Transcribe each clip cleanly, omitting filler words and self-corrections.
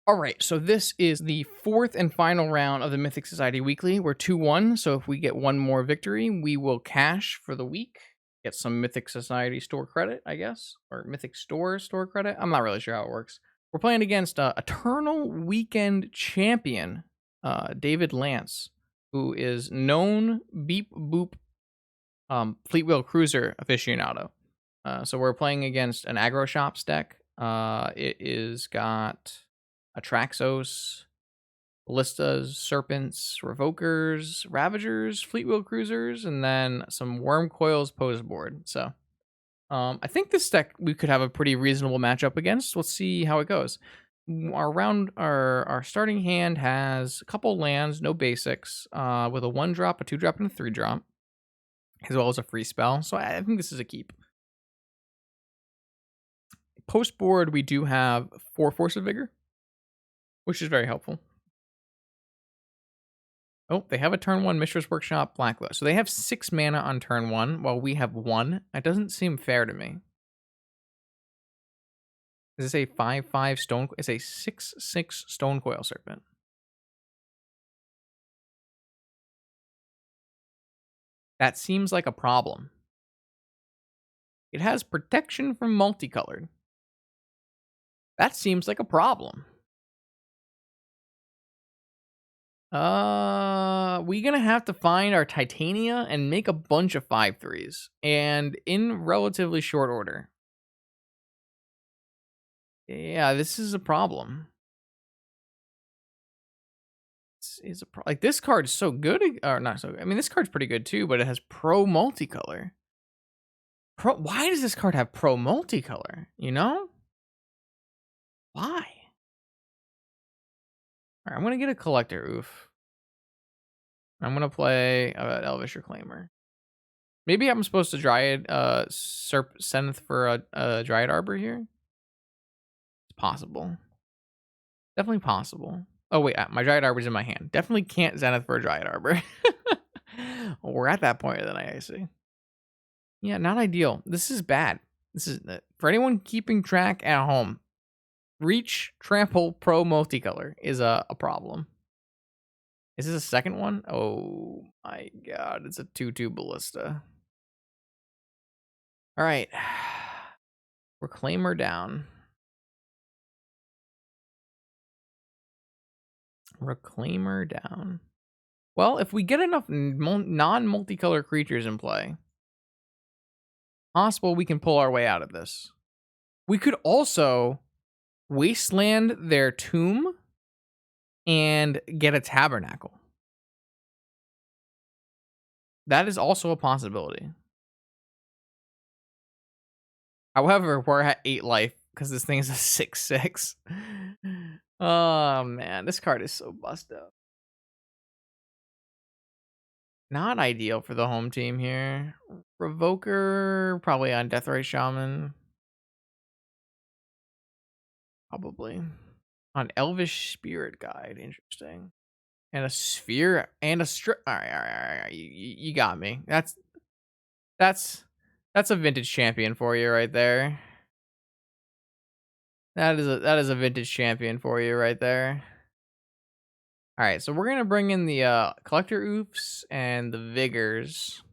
All right, so this is the fourth and final round of the Mythic Society Weekly. We're 2-1, so if we get one more victory, we will cash for the week. Get some Mythic Society store credit, I guess, or Mythic store credit. I'm not really sure how it works. We're playing against Eternal Weekend Champion, David Lance, who is known beep boop Fleet Wheel Cruiser aficionado. So we're playing against an Aggro Shops deck. It is got Atraxos, Ballistas, Serpents, Revokers, Ravagers, Fleetwheel Cruisers, and then some Worm Coils pose board. So I think this deck we could have a pretty reasonable matchup against. Let's see how it goes. Our starting hand has a couple lands, no basics, with a 1-drop, a 2-drop, and a 3-drop, as well as a free spell. So I think this is a keep. Post board, we do have 4 Force of Vigor, which is very helpful. Oh, they have a turn 1 Mishra's Workshop Blacklist. So they have 6 mana on turn 1, while we have 1. That doesn't seem fair to me. Is this a 5/5 stone? It's a 6/6 Stone Coil Serpent. That seems like a problem. It has protection from multicolored. That seems like a problem. We gonna have to find our Titania and make a bunch of 5/3s, and in relatively short order. Yeah, this is a problem. Is like this card is so good, or not so good. I mean, this card's pretty good too, but it has pro multicolor. Why does this card have pro multicolor? You know, why? All right, I'm gonna get a collector. Oof. I'm gonna play Elvish Reclaimer. Maybe I'm supposed to Dryad Zenith for a Dryad Arbor here. It's possible. Definitely possible. Oh wait, my Dryad Arbor's in my hand. Definitely can't Zenith for a Dryad Arbor. Well, we're at that point then, I see. Yeah, not ideal. This is bad. This is for anyone keeping track at home. Reach Trample Pro Multicolor is a problem. Is this a second one? Oh my god, it's a 2/2 Ballista. All right. Reclaimer down. Reclaimer down. Well, if we get enough non-multicolor creatures in play, possible we can pull our way out of this. We could also wasteland their tomb and get a tabernacle. That is also a possibility. However, we're at 8 life because this thing is a 6/6. Oh man, this card is so bust up. Not ideal for the home team here. Revoker, probably on Deathray Shaman. Probably. On Elvish Spirit Guide, interesting. And a sphere and a strip. All right. You got me. That's a vintage champion for you right there. That is a vintage champion for you right there. All right, so we're gonna bring in the collector oofs and the vigors.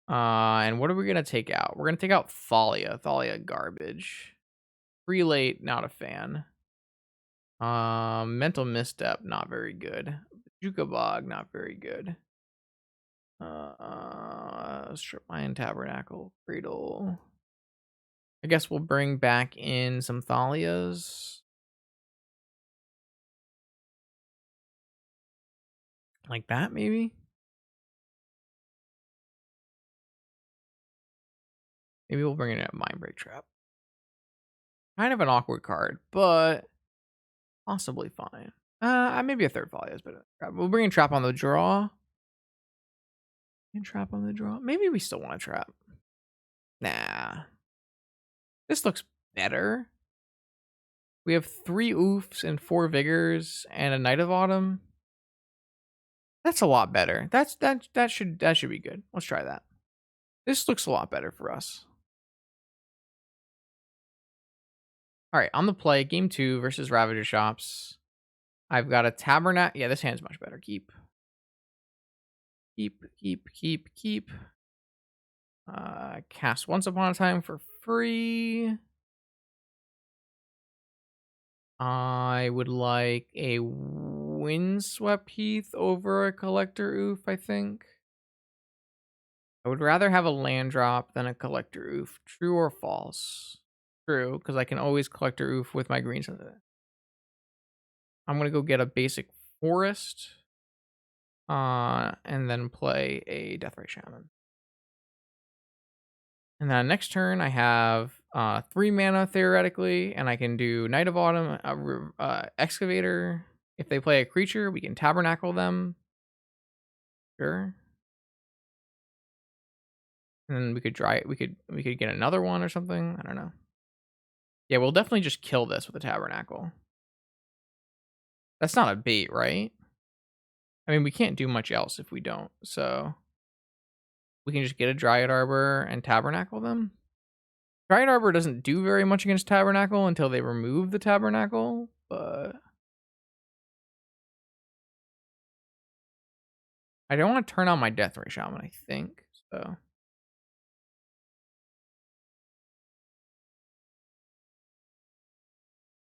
And what are we gonna take out? We're gonna take out Thalia. Thalia garbage. Relate, not a fan. Mental misstep, not very good. Jukabog, not very good. Strip mine, tabernacle, cradle. I guess we'll bring back in some Thalias. Like that, maybe? Maybe we'll bring in a Mindbreak Trap. Kind of an awkward card, but possibly fine. Maybe a third Thalia is better. We'll bring in Trap on the draw. And Trap on the draw. Maybe we still want to trap. Nah. This looks better. We have 3 oofs and 4 vigors and a Knight of Autumn. That's a lot better. That should be good. Let's try that. This looks a lot better for us. All right, on the play, game 2 versus Ravager Shops. I've got a Tabernacle. Yeah, this hand's much better. Keep. Cast Once Upon a Time for free. I would like a Windswept Heath over a Collector Oof, I think. I would rather have a land drop than a Collector Oof. True or false? True, because I can always Collector Oof with my greens. I'm going to go get a basic Forest. And then play a Deathray Shaman. And then next turn, I have 3 mana theoretically, and I can do Knight of Autumn, Excavator. If they play a creature, we can Tabernacle them. Sure. And then we could dry it. We could get another one or something. I don't know. Yeah, we'll definitely just kill this with a Tabernacle. That's not a bait, right? I mean, we can't do much else if we don't. So we can just get a Dryad Arbor and Tabernacle them. Dryad Arbor doesn't do very much against Tabernacle until they remove the Tabernacle, but I don't want to turn on my Deathray Shaman, I think, so.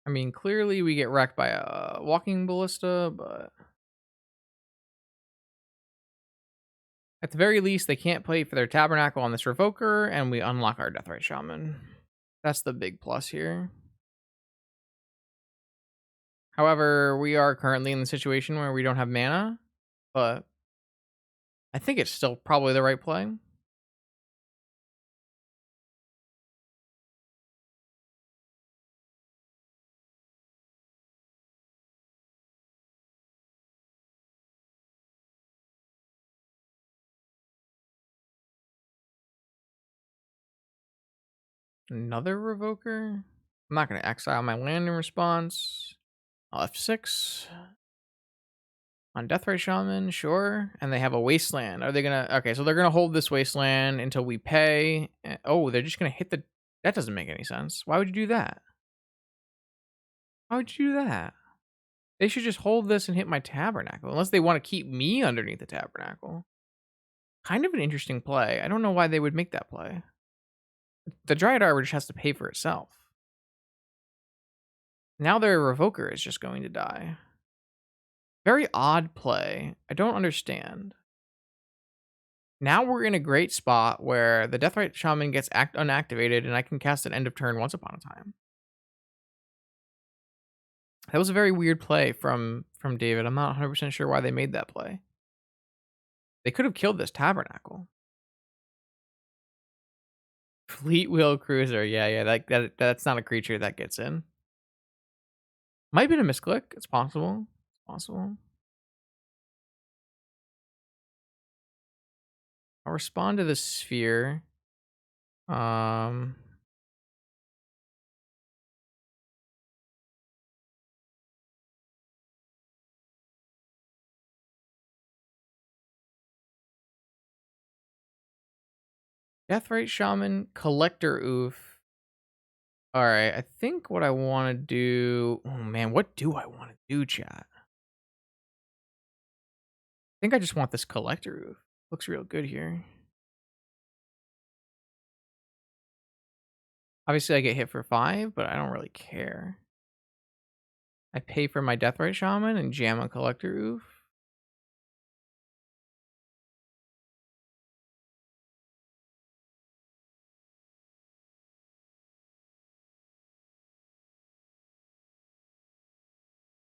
I mean, clearly we get wrecked by a Walking Ballista, but at the very least, they can't play for their Tabernacle on this Revoker, and we unlock our Deathray Shaman. That's the big plus here. However, we are currently in the situation where we don't have mana, but I think it's still probably the right play. Another Revoker? I'm not going to exile my land in response. I'll F6. On Deathray Shaman, sure. And they have a Wasteland. Are they going to... Okay, so they're going to hold this Wasteland until we pay. Oh, they're just going to hit the... That doesn't make any sense. Why would you do that? Why would you do that? They should just hold this and hit my Tabernacle. Unless they want to keep me underneath the Tabernacle. Kind of an interesting play. I don't know why they would make that play. The Dryad Arbor just has to pay for itself. Now their Revoker is just going to die. Very odd play. I don't understand. Now we're in a great spot where the Deathrite Shaman gets unactivated and I can cast an End of Turn Once Upon a Time. That was a very weird play from David. I'm not 100% sure why they made that play. They could have killed this Tabernacle. Fleet Wheel Cruiser. Yeah, that's not a creature that gets in. Might have been a misclick. It's possible. It's possible. I'll respond to the Sphere. Deathray Shaman, Collector Oof. All right, I think what I want to do... Oh, man, what do I want to do, chat? I think I just want this Collector Oof. Looks real good here. Obviously, I get hit for 5, but I don't really care. I pay for my Deathray Shaman and jam a Collector Oof.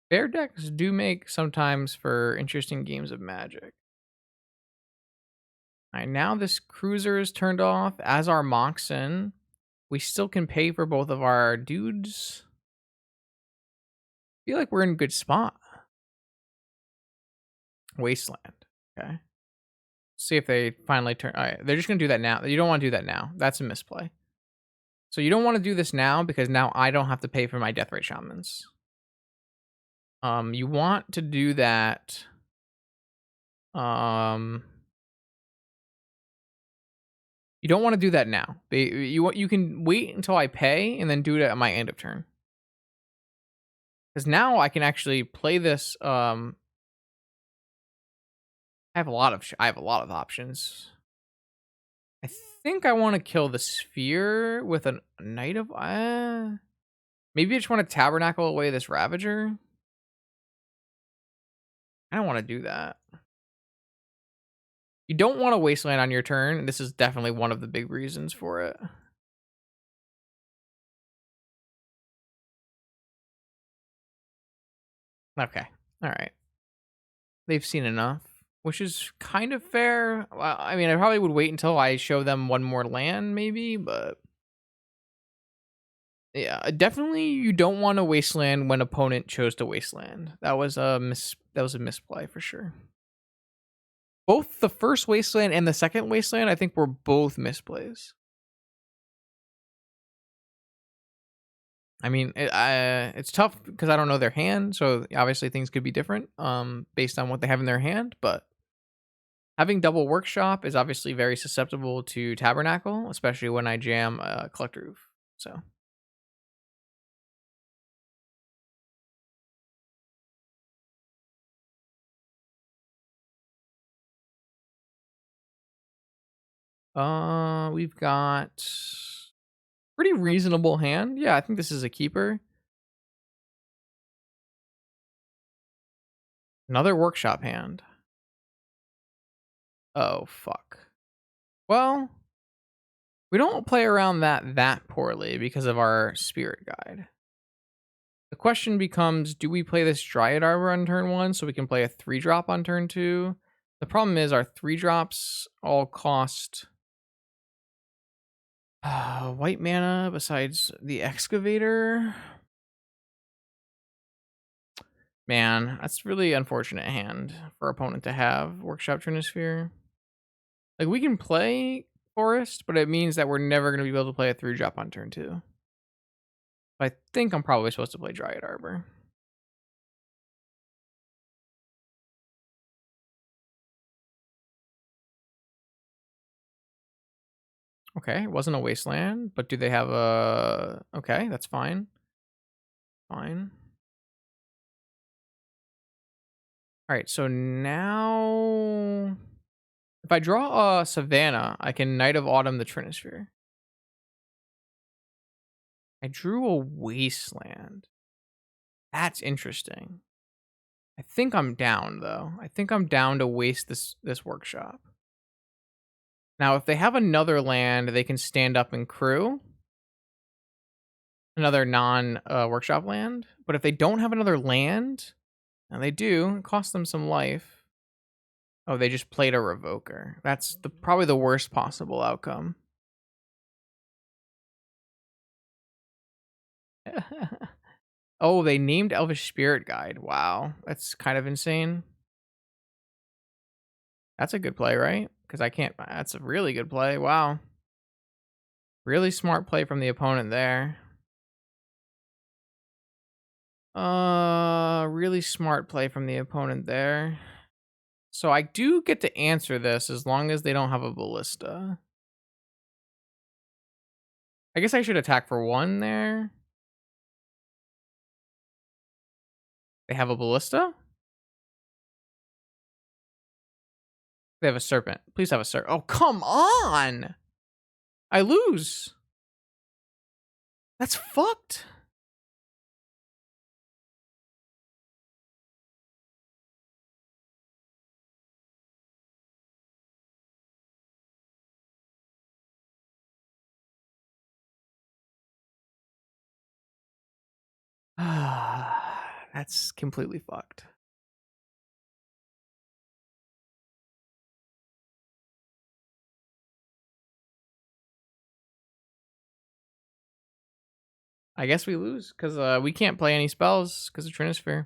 Fair decks do make sometimes for interesting games of Magic. All right, now this Cruiser is turned off, as our Moxen. We still can pay for both of our dudes. I feel like we're in a good spot. Wasteland. Okay. See if they finally turn. All right, they're just going to do that now. You don't want to do that now. That's a misplay. So you don't want to do this now because now I don't have to pay for my Deathray Shamans. You want to do that. You don't want to do that now. You can wait until I pay and then do it at my end of turn. Because now I can actually play this. I have a lot of options. I think I want to kill the sphere with a knight of. Maybe I just want to tabernacle away this ravager. I don't want to do that. You don't want to wasteland on your turn. This is definitely one of the big reasons for it. Okay. All right. They've seen enough, which is kind of fair. Well, I mean, I probably would wait until I show them one more land, maybe, but yeah, definitely you don't want to wasteland when opponent chose to wasteland. That was a misplay for sure. Both the first wasteland and the second wasteland, I think, were both misplays. I mean, it's tough because I don't know their hand, so obviously things could be different based on what they have in their hand. But having double workshop is obviously very susceptible to tabernacle, especially when I jam collector roof. So we've got pretty reasonable hand. Yeah, I think this is a keeper. Another workshop hand. Oh fuck. Well, we don't play around that poorly because of our spirit guide. The question becomes, do we play this Dryad Arbor on turn 1 so we can play a 3-drop on turn 2? The problem is our 3-drops all cost white mana besides the Excavator. Man, that's really unfortunate hand for opponent to have, Workshop Trinisphere. Like, we can play Forest, but it means that we're never going to be able to play a 3-drop on turn 2. I think I'm probably supposed to play Dryad Arbor. Okay, it wasn't a wasteland, but do they have a... Okay, that's fine. Fine. Alright, so now... If I draw a Savannah, I can Knight of Autumn the Trinisphere. I drew a wasteland. That's interesting. I think I'm down, though. I think I'm down to waste this workshop. Now, if they have another land, they can stand up and crew. Another non-workshop land. But if they don't have another land, and they do, it costs them some life. Oh, they just played a Revoker. That's probably the worst possible outcome. Oh, they named Elvish Spirit Guide. Wow, that's kind of insane. That's a good play, right? Because I can't... That's a really good play. Wow. Really smart play from the opponent there. Really smart play from the opponent there. So I do get to answer this as long as they don't have a ballista. I guess I should attack for 1 there. They have a ballista? They have a serpent. Please have a serpent. Oh, come on! I lose. That's fucked. That's completely fucked. I guess we lose because we can't play any spells because of Trinisphere.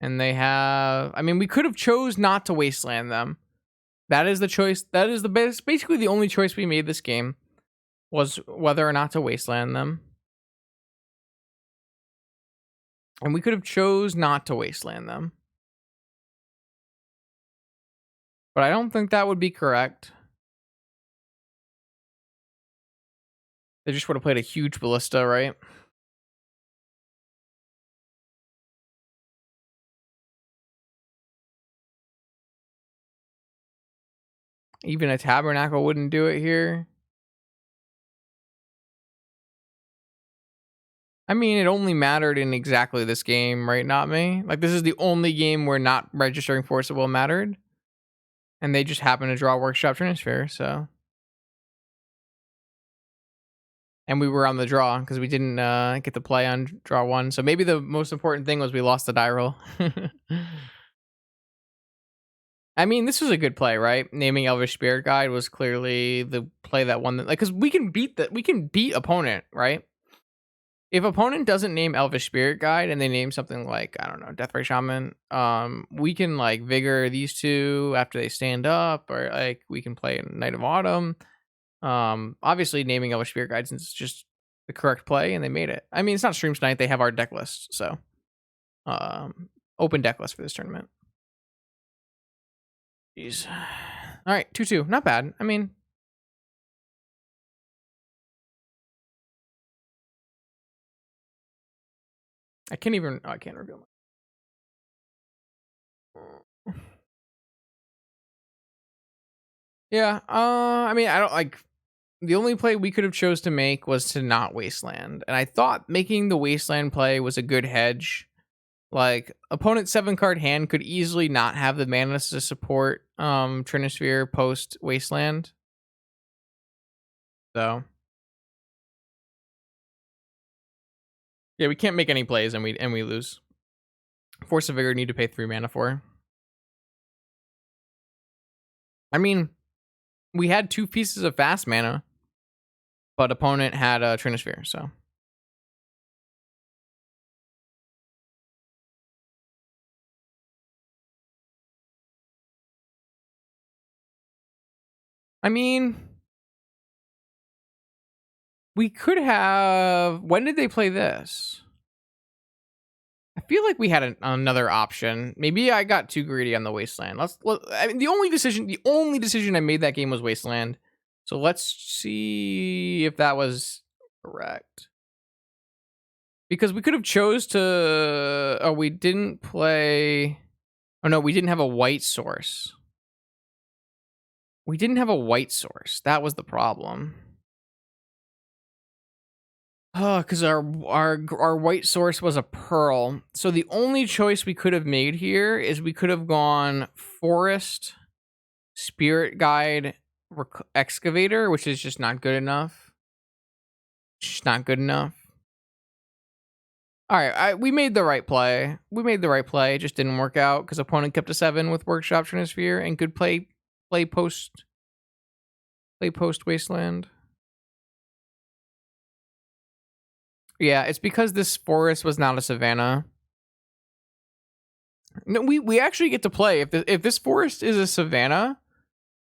And they have... I mean, we could have chose not to wasteland them. That is the choice. That is the best. Basically, the only choice we made this game was whether or not to wasteland them. And we could have chose not to wasteland them. But I don't think that would be correct. They just would have played a huge ballista, right? Even a Tabernacle wouldn't do it here. I mean, it only mattered in exactly this game, right? Not me. Like, this is the only game where not registering Force of Will mattered. And they just happened to draw Workshop Trinisphere, so. And we were on the draw because we didn't get to play on draw 1. So maybe the most important thing was we lost the die roll. I mean, this was a good play, right? Naming Elvish Spirit Guide was clearly the play that won. Like, because we can beat opponent, right? If opponent doesn't name Elvish Spirit Guide and they name something like, I don't know, Deathray Shaman, we can like vigor these two after they stand up, or like we can play Night of Autumn. Obviously naming Elvish Spirit Guide since it's just the correct play and they made it. I mean, it's not Streams Night, they have our deck list, so open deck list for this tournament. Jeez. All right, 2-2, not bad. I mean, I can't even. Oh, I can't reveal my. Yeah. I mean, I don't like. The only play we could have chose to make was to not Wasteland, and I thought making the Wasteland play was a good hedge. Like, opponent's 7-card hand could easily not have the mana to support Trinisphere post Wasteland. So yeah, we can't make any plays and we lose. Force of Vigor need to pay 3 mana for. I mean, we had 2 pieces of fast mana, but opponent had a Trinisphere, so. I mean, we could have. When did they play this? I feel like we had another option. Maybe I got too greedy on the Wasteland. I mean, the only decision I made that game was Wasteland. So let's see if that was correct. Because we could have chose to. Oh, we didn't play. Oh no, we didn't have a white source. We didn't have a white source. That was the problem. Oh, because our white source was a pearl. So the only choice we could have made here is we could have gone Forest, Spirit Guide, Excavator, which is just not good enough. Just not good enough. All right, we made the right play. It just didn't work out because opponent kept a 7 with Workshop Trinisphere and could play post Wasteland. Yeah, it's because this forest was not a savannah. No, we actually get to play if this forest is a savannah.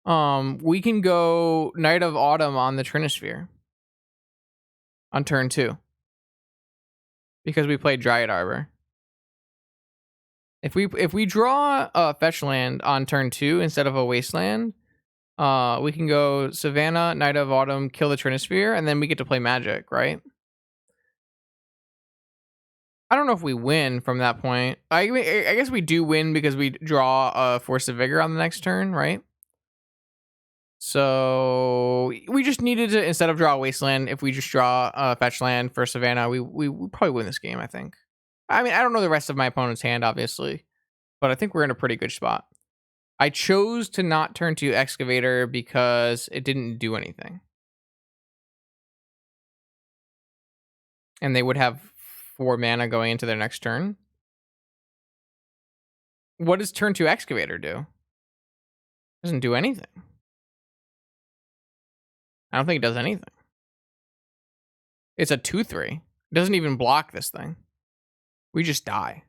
We can go Night of Autumn on the Trinisphere on turn 2 because we played Dryad Arbor. If we draw a fetch land on turn 2 instead of a wasteland, we can go Savannah, Night of Autumn, kill the Trinisphere, and then we get to play Magic, right? I don't know if we win from that point. I guess we do win because we draw a Force of Vigor on the next turn, right? So we just needed to, instead of draw a Wasteland, if we just draw a fetch land for Savannah, we probably win this game, I think. I mean, I don't know the rest of my opponent's hand, obviously, but I think we're in a pretty good spot. I chose to not turn to Excavator because it didn't do anything. And they would have 4 mana going into their next turn. What does turn 2 Excavator do? Doesn't do anything. I don't think it does anything. It's a 2/3. It doesn't even block this thing. We just die.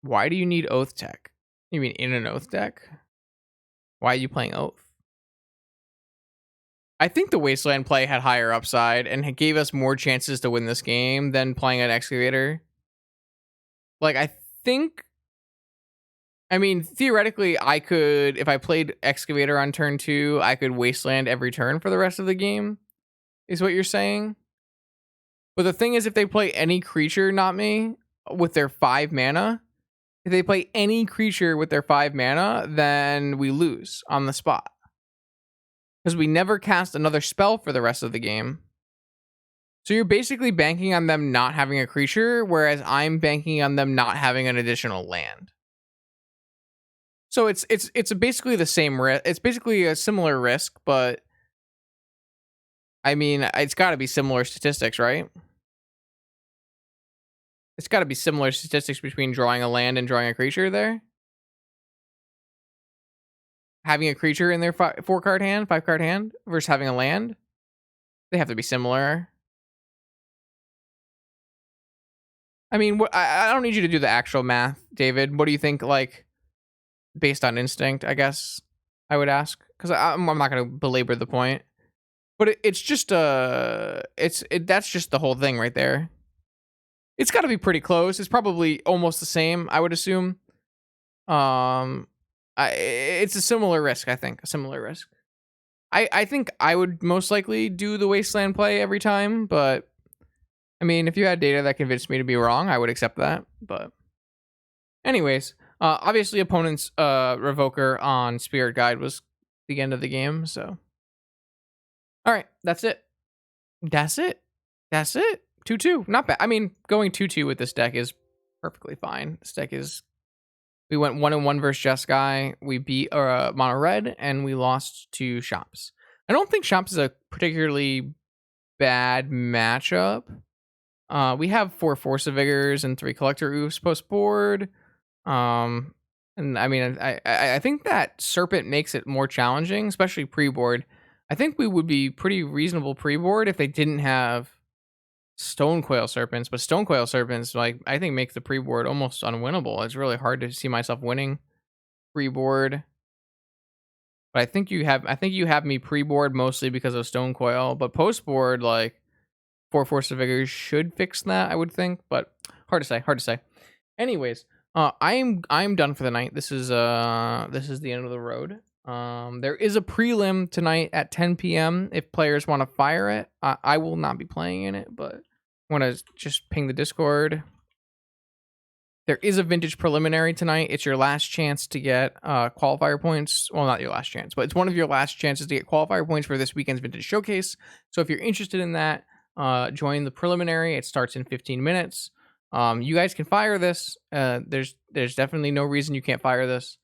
Why do you need Oath Tech? You mean in an Oath deck? Why are you playing Oath? I think the Wasteland play had higher upside and gave us more chances to win this game than playing an Excavator. Like, I mean, theoretically, I could, if I played Excavator on turn 2, I could Wasteland every turn for the rest of the game, is what you're saying. But the thing is, if they play any creature, not me, with their 5 mana, If they play any creature with their 5 mana, then we lose on the spot. Because we never cast another spell for the rest of the game. So you're basically banking on them not having a creature, whereas I'm banking on them not having an additional land. So it's basically the same risk. It's basically a similar risk, but I mean, it's got to be similar statistics, right? It's got to be similar statistics between drawing a land and drawing a creature there. Having a creature in their 4-card hand, 5-card hand versus having a land. They have to be similar. I mean, I don't need you to do the actual math, David. What do you think, like, based on instinct, I guess I would ask? Because I'm not going to belabor the point. But it's just, that's just the whole thing right there. It's got to be pretty close. It's probably almost the same, I would assume. It's a similar risk, I think. A similar risk. I think I would most likely do the Wasteland play every time, but I mean, if you had data that convinced me to be wrong, I would accept that. But anyways, obviously opponent's Revoker on Spirit Guide was the end of the game, so. All right, that's it. That's it. 2-2. Not bad. I mean, going 2-2 with this deck is perfectly fine. This deck is. We went 1-1 versus Jeskai. We beat Mono Red, and we lost to Shops. I don't think Shops is a particularly bad matchup. We have 4 Force of Vigors and 3 Collector Oofs post board. And I mean, I think that Serpent makes it more challenging, especially pre-board. I think we would be pretty reasonable pre-board if they didn't have Stonecoil Serpents, but Stonecoil Serpents, like, I think make the pre-board almost unwinnable. It's really hard to see myself winning pre-board. But I think you have me pre-board mostly because of Stonecoil, but post-board, like, 4 Force of Vigor should fix that, I would think, but hard to say. Anyways, I'm done for the night. This is the end of the road. There is a prelim tonight at 10 p.m. if players want to fire it. I will not be playing in it, but I want to just ping the Discord. There is a vintage preliminary tonight. It's your last chance to get qualifier points. Well, not your last chance, but it's one of your last chances to get qualifier points for this weekend's vintage showcase. So if you're interested in that, join the preliminary. It starts in 15 minutes. You guys can fire this. There's definitely no reason you can't fire this.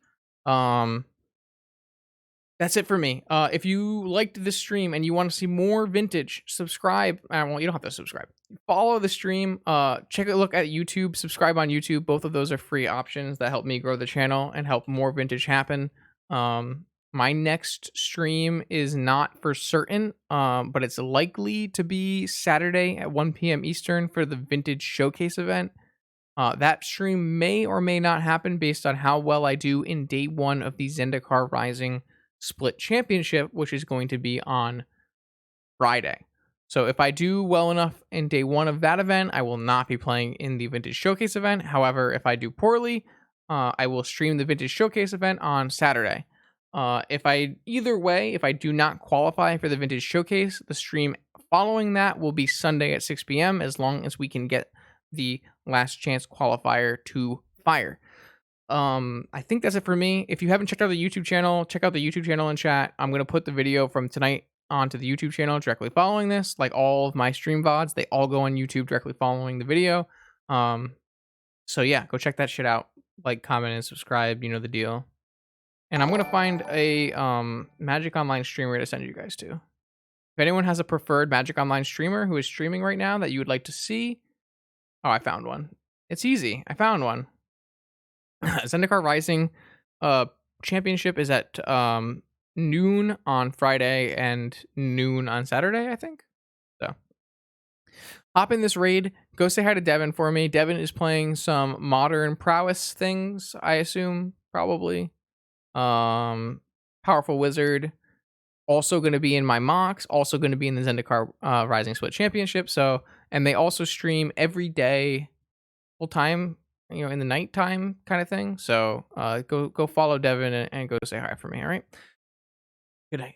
That's it for me. If you liked this stream and you want to see more vintage, subscribe. Well, you don't have to subscribe. Follow the stream. Check a look at YouTube. Subscribe on YouTube. Both of those are free options that help me grow the channel and help more vintage happen. My next stream is not for certain, but it's likely to be Saturday at 1 p.m. Eastern for the Vintage Showcase event. That stream may or may not happen based on how well I do in day 1 of the Zendikar Rising Split Championship, which is going to be on Friday. So if I do well enough in day 1 of that event, I will not be playing in the Vintage Showcase event. However, if I do poorly, I will stream the Vintage Showcase event on Saturday. If I do not qualify for the Vintage Showcase, the stream following that will be Sunday at 6 p.m. as long as we can get the last chance qualifier to fire. I think that's it for me. If you haven't checked out the YouTube channel, check out the YouTube channel in chat. I'm going to put the video from tonight onto the YouTube channel directly following this. Like all of my stream VODs, they all go on YouTube directly following the video. So yeah, go check that shit out. Like, comment, and subscribe. You know the deal. And I'm going to find a Magic Online streamer to send you guys to. If anyone has a preferred Magic Online streamer who is streaming right now that you would like to see. Oh, I found one. It's easy. I found one. Zendikar Rising championship is at noon on Friday and noon on Saturday, I think. So hop in this raid. Go say hi to Devin for me. Devin is playing some modern prowess things, I assume, probably. Powerful Wizard. Also going to be in my mocks. Also going to be in the Zendikar Rising Split Championship. So, and they also stream every day, full time, in the nighttime kind of thing. So go follow Devin and go say hi for me. All right. Good night.